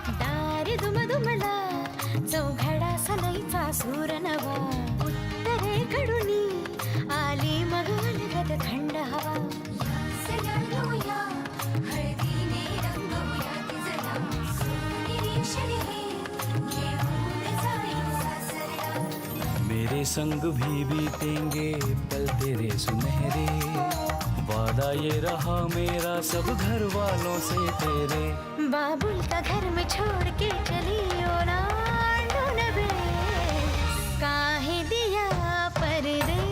दार दुमदुमला चौघडा सनईचा सूर नवा उत्तरेकडून आली मग अलगद थंड हवा सजवूया हळदीने रंगवूया तिजला सोनेरी क्षणी घेऊन जाईल सासरला मेरे संग भी बीतेंगे पल तेरे सुनहरे वादा ये रहा मेरा सब घर वालों से तेरे बाबुल का घर में छोड़ के चली ओ ना ढूंढबे काहे दिया परदेस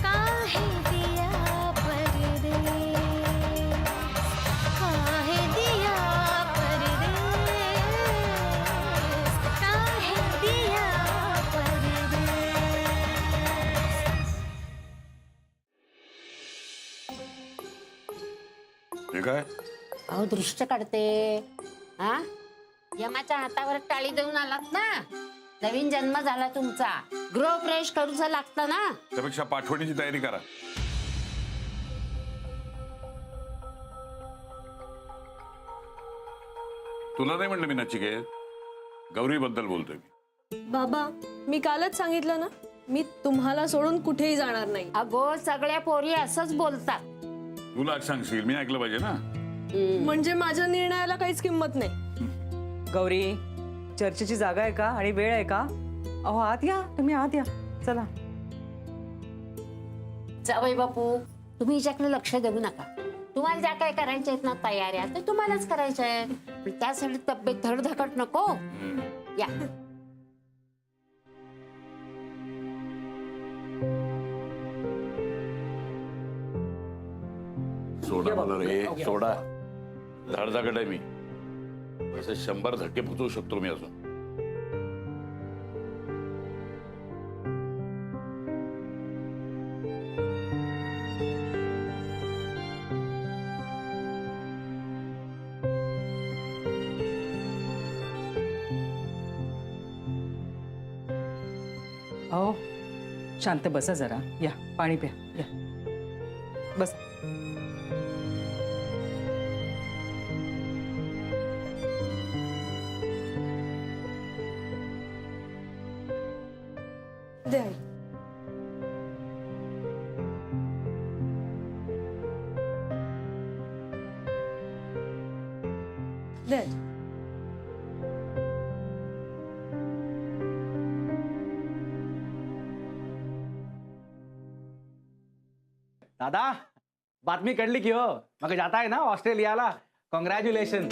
काहे दिया परदेस काहे दिया परदेस काहे दिया परदेस हे काय अहो दृष्ट काढते हा यमाच्या हातावर टाळी देऊन आलात ना नवीन जन्म झाला तुमचा गृहप्रवेश करूचा लागता ना त्यापेक्षा पाठवणीची तयारी करा. तुला नाही म्हणलं मी नचिकेत गौरी बद्दल बोलतोय मी. बाबा मी कालच सांगितलं ना मी तुम्हाला सोडून कुठेही जाणार नाही. अगो सगळ्या पोरी असंच बोलतात. तुला सांगशील मी ऐकलं पाहिजे ना. म्हणजे माझ्या निर्णयाला काहीच किंमत नाही. गौरी चर्चेची जागा आहे का आणि वेळ आहे का? अहो आत या, तुम्ही आत या. चला जावई बापू तुम्ही हिच्याकडे लक्ष देऊ नका. तुम्हाला ज्या काय करायच्या आहेत ना तयाऱ्या ते तुम्हालाच करायच्या आहेत. त्यासाठी तब्येत धडधकट नको. या सोडा मला रे सोडा. धडधाकट आहे मी. असं 100 धक्के फुटवू शकतो मी अजून. अहो शांत बसा जरा. या पाणी प्या. या बस. द्या. द्या. दादा बातमी कळली की हो मग जाताय ना ऑस्ट्रेलियाला. कॉंग्रॅच्युलेशन.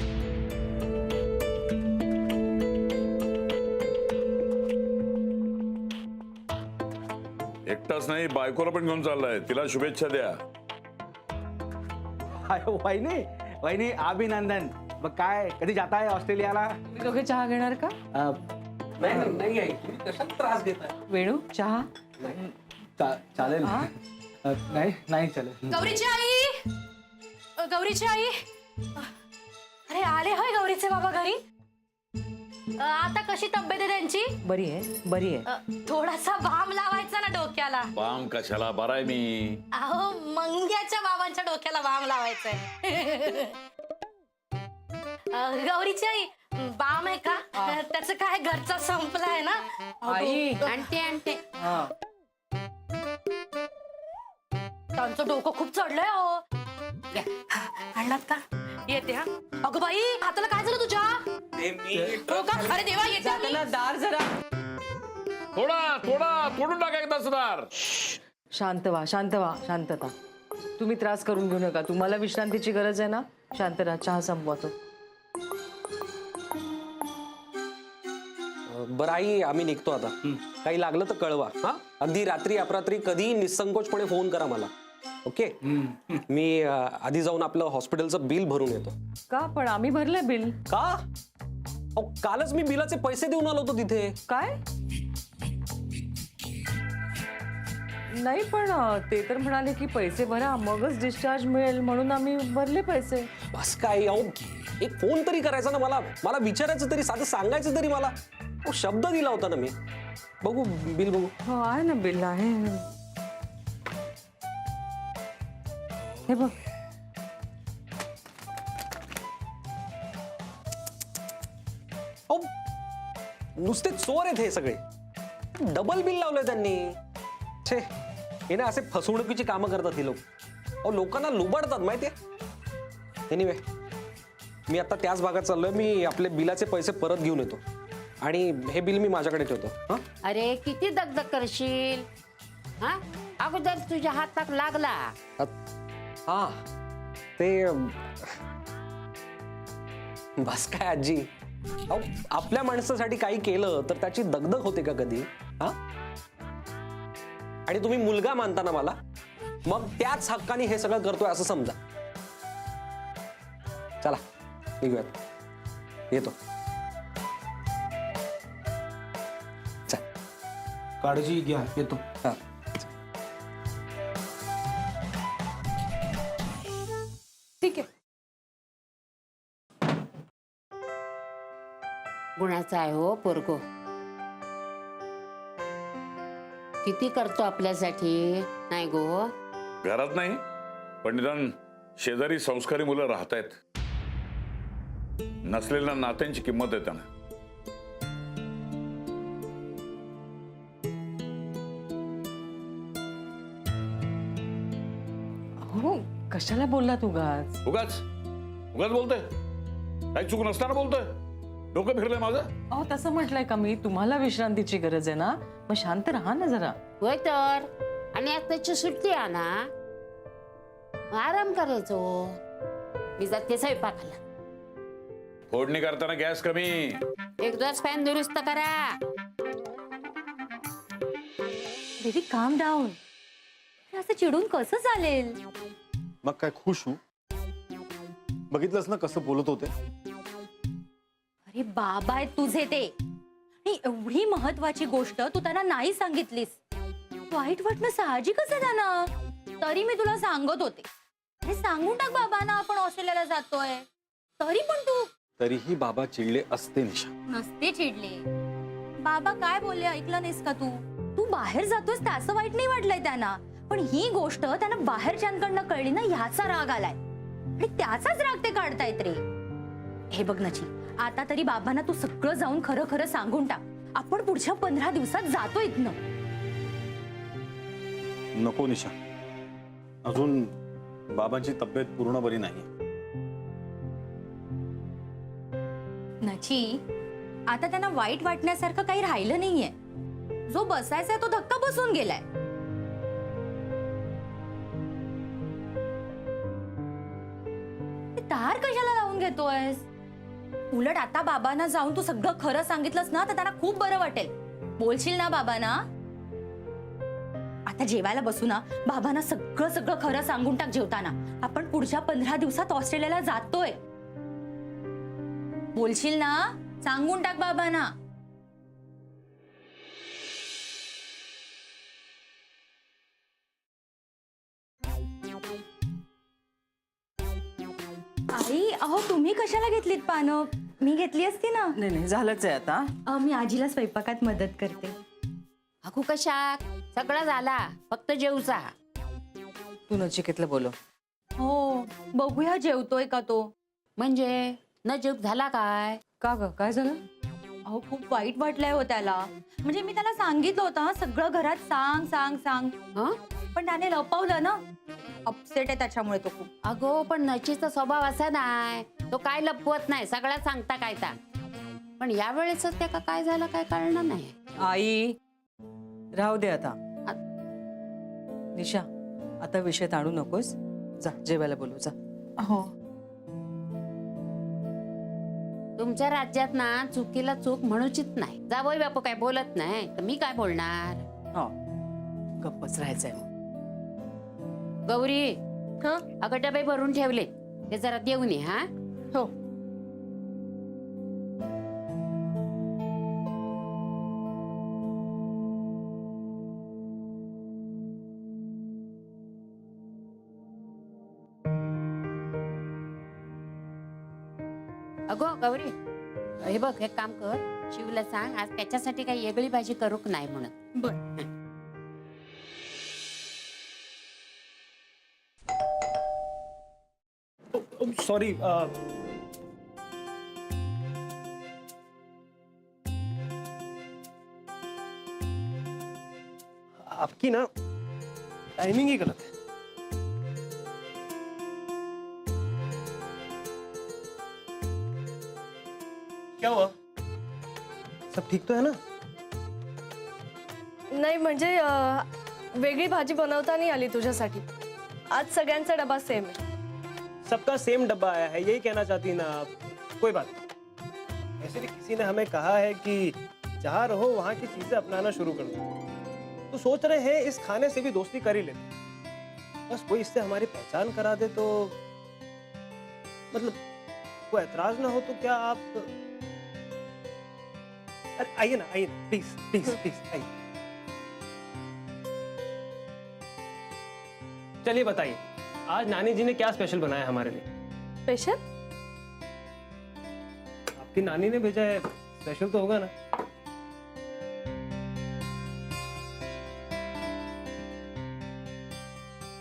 एकटाच नाही बायकोला पण घेऊन चाललाय. तिला शुभेच्छा द्या. वहिनी वहिनी अभिनंदन. मग काय कधी जाताय ऑस्ट्रेलियाला? तुम्ही दोघे चहा घेणार का? त्रास घेताय. वेणू चहा? चालेल. नाही नाही चालेल. गौरीची आई गौरीची आई अरे आले होय गौरीचे बाबा घरी. आता कशी तब्येत आहे त्यांची? बरी आहे बरी आहे. थोडासा बाम लावायचा ना डोक्याला. बाम कशाला बराय मी. अहो मंग्याच्या बाबांच्या डोक्याला बाम लावायचंय. गौरीची आई बाम आहे का? त्याचं काय घरचा संपलाय ना. आई आणते आणते. हा त्यांचं डोकं खूप चढलंय हो. आणलात का? येते हा. अगं बाई हाताला काय झालं तुझ्या? हो का? अरे देवा येते मी. जाताना दार जरा थोडा थोडा तोडून टाका एकदा सुधार. शांत व्हा शांत व्हा. शांतता. तुम्ही त्रास करून घेऊ नका. तुम्हाला विश्रांतीची गरज आहे ना. शांत राहा. चहा संपवा तो. बरं आई आम्ही निघतो आता. काही लागलं तर कळवा. हा अगदी रात्री अपरात्री कधी निसंकोचपणे फोन करा मला. ओके. मी आधी जाऊन आपलं हॉस्पिटलचं बिल भरून येतो. का पण आम्ही भरलंय बिल. का? अहो कालच मी बिलाचे पैसे देऊन आलो होतो तिथे. काय? नाही पण ते तर म्हणाले की पैसे भरा मगच डिस्चार्ज मिळेल म्हणून आम्ही भरले पैसे. बस काय अहो एक फोन तरी करायचा ना. मला मला विचारायचं तरी साधं सांगायचं तरी मला. शब्द दिला होता ना मी. बघू बिल बघू. हो आहे ना बिल आहे. हे बघ. नुसते चोर आहेत हे सगळे. डबल बिल लावलंय त्यांनी. छे, हे ना असे फसवणुकीची कामं करतात ही लोक. अहो लोकांना लुबाडतात माहितीये. एनिवे, मी आता त्याच भागात चाललोय. मी आपले बिलाचे पैसे परत घेऊन येतो आणि हे बिल मी माझ्याकडे ठेवतो. हा, अरे किती दगदग करशील हा? अगोदर तुझ्या हातात लागला. हा ते बस काय आजी. अहो आपल्या माणसासाठी काही केलं तर त्याची दगदग होते का कधी? हा, आणि तुम्ही मुलगा मानता ना मला, मग त्याच हक्काने हे सगळं करतोय असं समजा. चला निघूयात. येतो. चल. काळजी घ्या, येतो. हा. ठीक आहे. गुणाचा आहे हो पोरगो. किती करतो आपल्यासाठी, नाही गो? घरात नाही, पण निदान शेजारी संस्कारी मुलं राहत आहेत. नसलेल्या नात्यांची किंमत आहे त्यांना. हो, कशाला बोललात उगाच? उगाच उगाच बोलतोय. काही चूक नसताना बोलतोय. डोकं फिरलंय माझं. अहो तसं म्हटलंय का मी? तुम्हाला विश्रांतीची गरज आहे ना, मग शांत राहा ना जरा. होय तर. आणि आज त्याची सुट्टी आहे ना, आराम करायचो. मी जाते स्वयंपाकाला. फोडणी करताना गॅस कमी. एकदाच फॅन दुरुस्त करा. बेबी काम डाऊन. असं चिडून कसं चालेल? मग काय खुश हो? बघितलंस ना कसं बोलत होते. अरे बाबा आहेत तुझे ते. आणि एवढी महत्वाची गोष्ट तू त्यांना नाही सांगितलीस. वाईट वाटणं साहजिकच आहे त्यांना. तरी मी तुला सांगत होते, अरे सांगून टाक बाबांना आपण ऑस्ट्रेलियाला जातोय. तरी पण तू. तरीही बाबा चिडले असते निशा. नसते चिडले. बाबा काय बोलले ऐकलं नाहीस का तू? तू बाहेर जातोयस त्याचं वाईट नाही वाटलंय त्यांना, पण ही गोष्ट त्यांना बाहेरच्यांकडनं कळली ना, ह्याचा राग आलाय. आणि त्याचाच राग ते काढतायत रे. हे बघ नची, आता तरी बाबांना तू सगळं जाऊन खरं खरं सांगून टाक. आपण पुढच्या 15 दिवसात जातो इथनं. नको निशा, अजून बाबांची तब्येत पूर्ण बरी नाही. नची, आता त्यांना वाईट वाटण्यासारखं काही राहिलं नाहीये. जो बसायचा तो धक्का बसून गेलाय. तार कशाला लावून घेतोयस? उलट आता बाबांना जाऊन तू सगळं खरं सांगितलंस ना, तर त्यांना खूप बरं वाटेल. बोलशील ना बाबांना? आता जेवायला बसू ना, बाबांना सगळं सगळं खरं सांगून टाक जेवताना. आपण पुढच्या 15 दिवसात ऑस्ट्रेलियाला जातोय. बोलशील ना? सांगून टाक बाबांना. आई, अहो तुम्ही कशाला घेतलीत पानं? मी घेतली असती ना. नाही नाही, झालंच आहे आता. मी आजीला स्वयंपाकात मदत करते. अगो कशात? सगळं झाला, फक्त जेवचा. तू नचिकेतलं बोलव. हो, बघूया जेवतोय का तो. म्हणजे न जेव झाला काय? का ग, काय झालं? अहो खूप वाईट वाटलंय हो त्याला. म्हणजे मी त्याला सांगितलं होतं हं, सगळं घरात सांग सांग सांग, हं? पण त्याने लपवलं ना. अपसेट आहे त्याच्यामुळे तो खूप. अगो पण नचीचा स्वभाव असा नाही, तो काय लपवत नाही, सगळं सांगता काय ता. पण या वेळेस त्या काय झालं काय कळणार नाही. आई राहू दे आता. निशा, आता विषय ताणू नकोस. जा जेवायला बोलू जा. हो. तुमच्या राज्यात ना चुकीला चूक म्हणूचित नाही. जावई बापू काय बोलत नाही तर मी काय बोलणार? हो, गप्पच राहायचंय. गौरी, हं? अगं डबे भरून ठेवले, ते जरा देऊन ये. हा हो. अगो गौरी, हे बघ एक काम कर, शिवला सांग आज त्याच्यासाठी काही वेगळी भाजी करूक नाही म्हणून. बर. सॉरी, आपकी ना टाइमिंग ही गलत है। क्या हुआ? सब ठीक तो है ना? नाही म्हणजे वेगळी भाजी बनवता नाही आली तुझ्यासाठी. आज सगळ्यांचा डबा सेम आहे. सबका सेम डब्बा आया है, यही कहना चाहती ना आप? कोई बात नहीं। ऐसे भी किसी ने हमें कहा है कि जहाँ रहो वहाँ की चीजें अपनाना शुरू कर दो। तो सोच रहे हैं इस खाने से भी दोस्ती कर ही लेते। बस कोई इससे हमारी पहचान करा दे तो, मतलब कोई ऐतराज ना हो तो क्या आप? अरे आइए ना, प्लीज प्लीज प्लीज आइए। चलिए बताइए, आज नानी जी ने क्या स्पेशल बनाया हमारे लिए? स्पेशल? आपकी नानी ने भेजा है, स्पेशल तो होगा ना?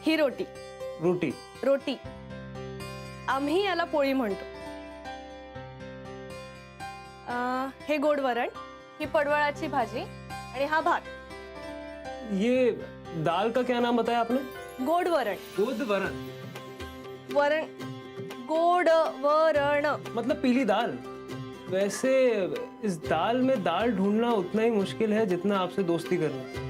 ही रोटी. रोटी? रोटी. आम्ही याला पोळी म्हणतो. हे गोड वरण, ही पडवळाची भाजी आणि हा भात. ये दाल का क्या नाम बताया आपने? गोड वरण. गोद वरण? वरण गोड वरण. मतलब पीली दाल? वैसे इस दाल में दाल ढूंढना उतना ही मुश्किल है जितना आपसे दोस्ती करना।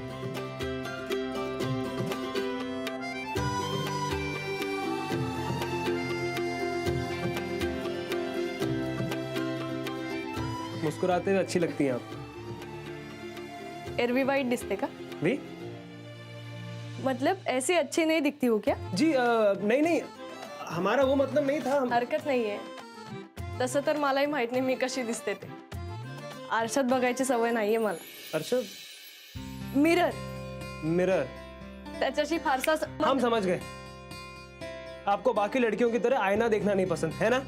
मुस्कुराते हुए अच्छी लगती हैं आप। एरवी वाइट दिसते का? भी? मतलब ऐसे अच्छी नहीं दिखती हो क्या? जी नहीं नहीं, हमारा वो मतलब नहीं था। हरकत नाहीये. तसं तर मलाही माहित नाही मी कशी दिसते ते. आरशात बघायची सवय नाहीये मला. अर्षद? Mirror, mirror? त्याच्याशी फारसा हम समझ गए, आपको बाकी लड़कियों की तरह आईना देखना नहीं पसंद है ना?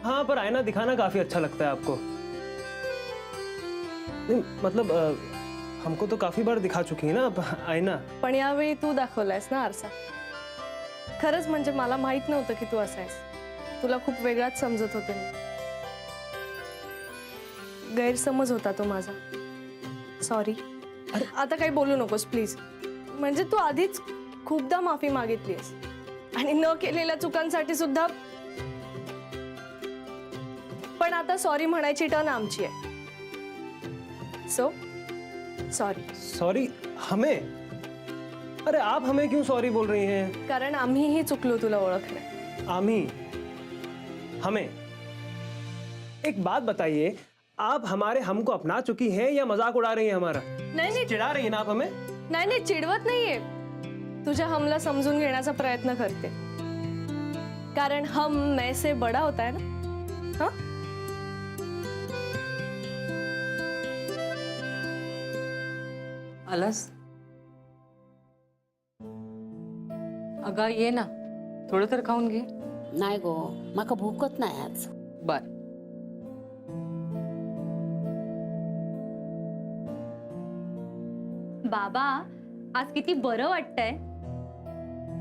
हाँ, पर आईना दिखाना काफी अच्छा लगता है आपको। नहीं मतलब हमको तो काफी बार दिखा चुकी है ना आप आईना। पण यावेळी तू दाखवलायस ना आरसा. खरंच म्हणजे मला माहित नव्हतं की तू असायस. तुला खूप वेगळाच समजत होते मी. गैरसमज होता तो माझा. सॉरी. आता काही बोलू नकोस प्लीज. म्हणजे तू आधीच खूपदा माफी मागितलीस आणि न केलेल्या चुकांसाठी सुद्धा. पण आता सॉरी म्हणायची टर्न आमची आहे. So sorry. सॉरी हमें? अरे आप हमें क्यों सॉरी बोल रही हैं? कारण आम्हीही चुकलो तुला ओळखण्यात. आम्ही? हमें? एक बात बताइए, आप हमारे हमको अपना चुकी हैं या मजाक उड़ा रही हैं हमारा? नाही नाही चिढ़ा रही हैं ना आप हमें? नाही नाही चिडवत नाहीये. तुझ्या हमला समजून घेण्याचा प्रयत्न करते. कारण हम मैं से बड़ा होता है ना. हाँ आलास? अगं ये ना, थोडं तर खाऊन घे. नाही गो, माका भूकत नाही आज. बर. बाबा आज किती बरं वाटतंय.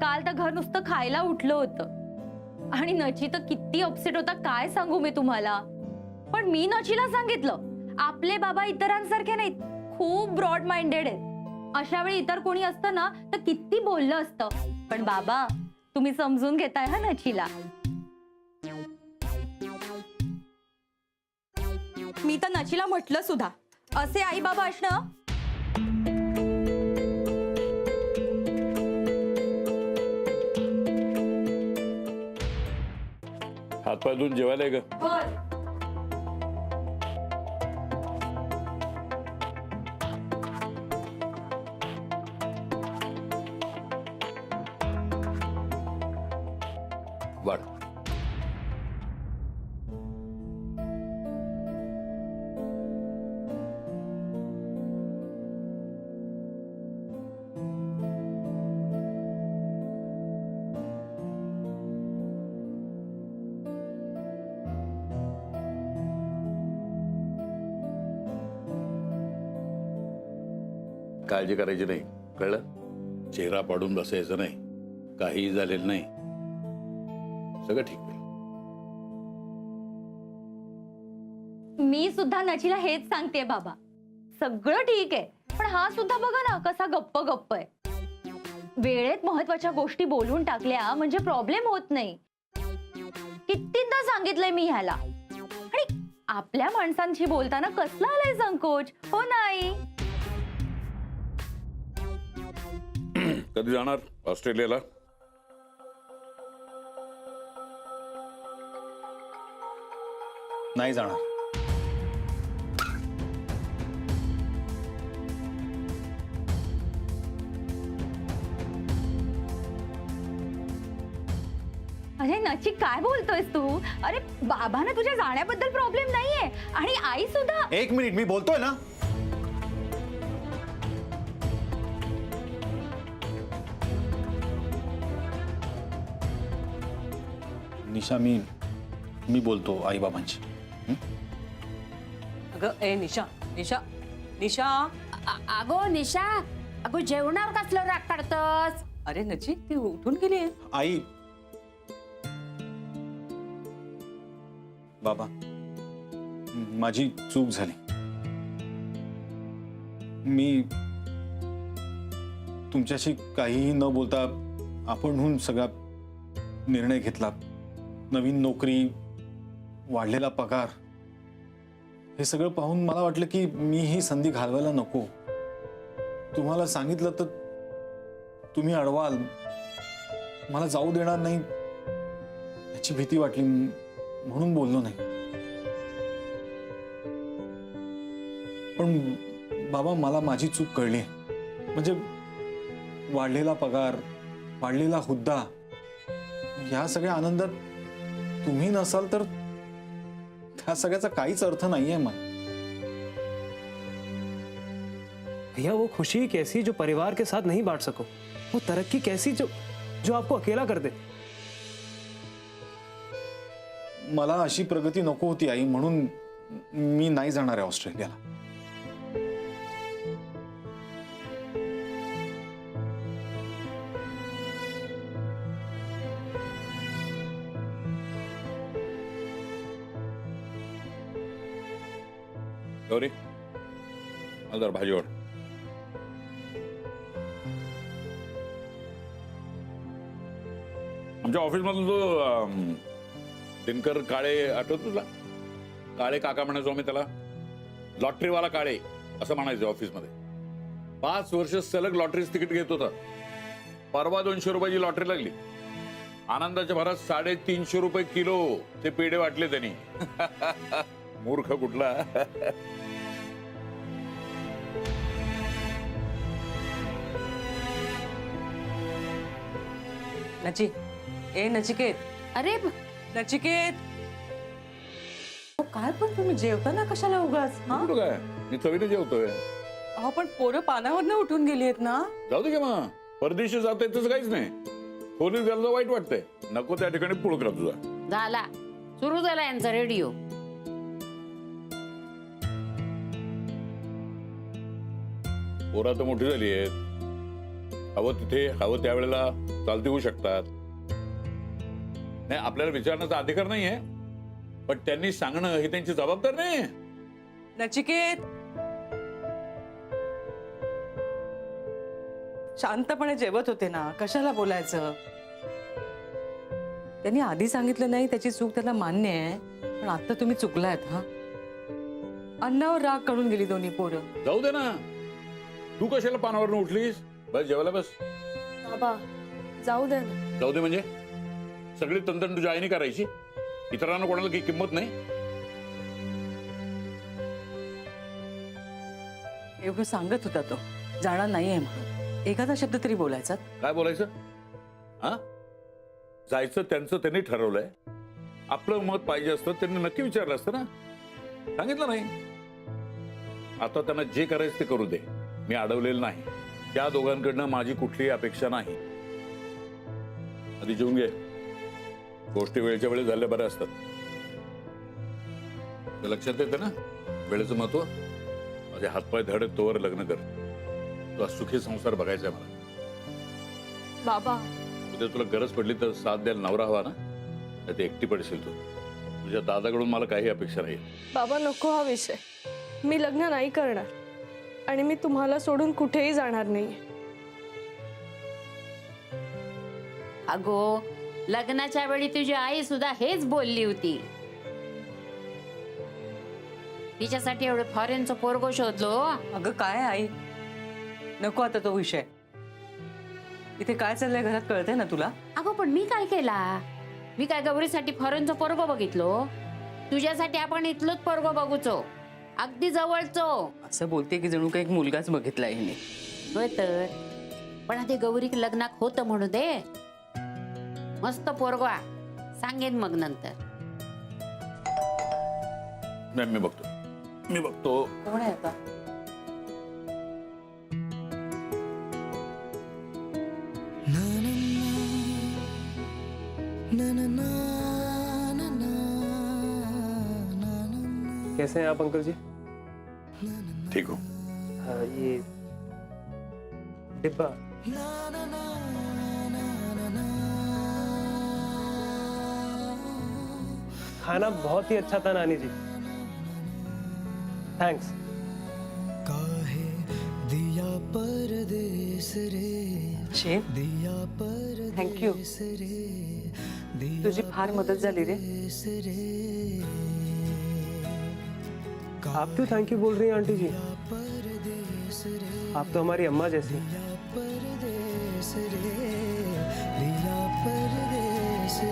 काल तर घर नुसतं खायला उठलं होतं आणि नची तर किती अपसेट होता काय सांगू मी तुम्हाला. पण मी नचीला सांगितलं आपले बाबा इतरांसारखे नाहीत, खूप ब्रॉड माइंडेड आहेत. अशा वेळी इतर कोणी असतं ना तर किती बोललं असतं. पण बाबा तुम्ही समजून घेताय हा नचीला. मी तर नचीला म्हटलं सुद्धा असे आई बाबा असणं. हातपाय धुवून जेवायला आहे का? वाढ. काळजी करायची नाही, कळलं? चेहरा पाडून बसायचं नाही, काहीही झालेलं नाही, सगळं ठीक आहे. मी सुद्धा नचीला हेच सांगते बाबा, सगळं ठीक आहे. पण हा सुद्धा बघा ना कसा गप्प गप्प आहे. वेळेत महत्वाच्या गोष्टी बोलून टाकल्या म्हणजे प्रॉब्लेम होत नाही. कितीदा सांगितलंय मी ह्याला. आणि आपल्या माणसांशी बोलताना कसला आलाय संकोच, हो नाही? कधी जाणार ऑस्ट्रेलियाला? नाही जाणार. अरे नची काय बोलतोयस तू? अरे बाबांना तुझ्या जाण्याबद्दल प्रॉब्लेम नाहीये आणि आई सुद्धा. एक मिनिट, मी बोलतोय ना. निशा, मी बोलतो आई बाबांशी. अगं ए निशा निशा निशा. अगो निशा, अगो जेवणावर कसलं राग काढतस? अरे नची ती उठून गेली. आई, बाबा, माझी चूक झाली. मी तुमच्याशी काहीही न बोलता आपणहून सगळा निर्णय घेतला. नवीन नोकरी, वाढलेला पगार, हे सगळं पाहून मला वाटलं की मी ही संधी घालवायला नको. तुम्हाला सांगितलं तर तुम्ही अडवाल, मला जाऊ देणार नाही याची भीती वाटली, म्हणून बोललो नाही. पण बाबा, मला माझी चूक कळली. म्हणजे वाढलेला पगार, वाढलेला हुद्दा, या सगळ्या आनंदात तुम्ही नसाल तर त्या सगळ्याचा काहीच अर्थ नाहीये मला. भैया वो खुशी कैसी जो परिवार के साथ नहीं बांट सको, वो तरक्की कैसी जो आपको अकेला कर दे. मला अशी प्रगती नको होती आई, म्हणून मी नाही जाणार आहे ऑस्ट्रेलियाला. गौरी, मला जरा भाजी वाढ. आमच्या ऑफिसमधला जो दिनकर काळे आठवत तुला? काळे काका म्हणायचो आम्ही त्याला. लॉटरीवाला काळे असं म्हणायचं ऑफिसमध्ये. 5 वर्ष सलग लॉटरीच तिकीट घेत होता. परवा 200 रुपयाची लॉटरी लागली. आनंदाच्या भरात 350 रुपये किलो ते पेढे वाटले त्यांनी. मूर्ख कुठला. नची ए नचिकेत. अरे नचिकेत, अहो, काय पण तुम्ही जेवताना कशाला उगाच? हा? कुठं काय, मी चवीने जेवतोय. अहो पण पोरं पानावरनं उठून गेली आहेत ना. जाऊ दे की मग, परदेशी जात तसं काहीच नाही. खोलीत गेलं वाईट वाटतंय. नको त्या ठिकाणी पुळ करा तुझा. झाला, सुरू झाला यांचा रेडिओ. पोरं तर मोठी झाली आहेत. हवं तिथे हवं त्यावेळेला चालती होऊ शकतात. नाही, आपल्याला विचारण्याचा अधिकार नाहीये, पण त्यांनी सांगणं ही त्यांची जबाबदारी नाही. नचिकेत, शांतपणे जेवत होते ना, कशाला बोलायचं? त्यांनी आधी सांगितलं नाही, त्याची चूक त्याला मान्य आहे, पण आता तुम्ही चुकलायत. हा, अन्नावर राग काढून गेली दोन्ही पोरं. जाऊ दे ना, तू कशाला पानावरून उठलीस? बस जेवायला बस. बाबा जाऊ दे ना. जाऊ दे म्हणजे सगळी तंत्रण तुझ्या आईने करायची, इतरांना कोणाला काही किंमत नाही. एवढं सांगत होता तो, जाणार नाहीये म्हणून. एखादा शब्द तरी बोलायचा. काय बोलायचं? हा, जायचं त्यांचं त्यांनी ठरवलंय. आपलं मत पाहिजे असतं त्यांनी नक्की विचारलं असतं ना. सांगितलं नाही. आता त्यांना जे करायचं ते करू दे. मी अडवलेलं नाही. त्या दोघांकडनं माझी कुठलीही अपेक्षा नाही. आधी जेवून घे. गोष्टी वेळेच्या वेळी झाल्या बऱ्या असतात. लक्षात येते ना वेळेचं महत्व. माझे हातपाय धड तोवर लग्न कर. तुला सुखी संसार बघायचा आहे मला. बाबा उद्या तुला गरज पडली तर साथ द्यायला नवरा हवा ना. तर ते एकटी पडशील तू. तुझ्या दादाकडून मला काही अपेक्षा नाही. बाबा नको हा विषय. मी लग्न नाही करणार. आणि मी तुम्हाला सोडून कुठेही जाणार नाही. अगो, लग्नाच्या वेळी तुझी आई सुद्धा हेच बोलली होती. तिच्यासाठी एवढं फॉरेनचं पोरगो शोधलो. अगं काय आई, नको आता तो विषय. इथे काय चाललंय घरात कळतंय ना तुला? अगो पण मी काय केला? मी काय गौरीसाठी फॉरेनचं पोरगो बघितलो? तुझ्यासाठी आपण इथलोच पोरगो बघूचो, अगदी जवळचो. असं बोलते की जणू काही एक मुलगाच बघितलाय हिने. होय तर, पण आधी गौरी लग्नात होतं म्हणू दे. मस्त पोरगो सांगेन मग नंतर. नाही, मी बघतो. कोण आहे आता? कैसे हैं आप अंकल जी? ठीक हो. हाँ, ये डिब्बा खाना बहुत ही अच्छा था नानी जी. थैंक्स. Chef, thank you. तुझी फार मदत झाली रे. आप क्यों थैंक यू बोल रही हैं आंटी जी? आप तो हमारी अम्मा जैसी. परदेस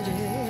रे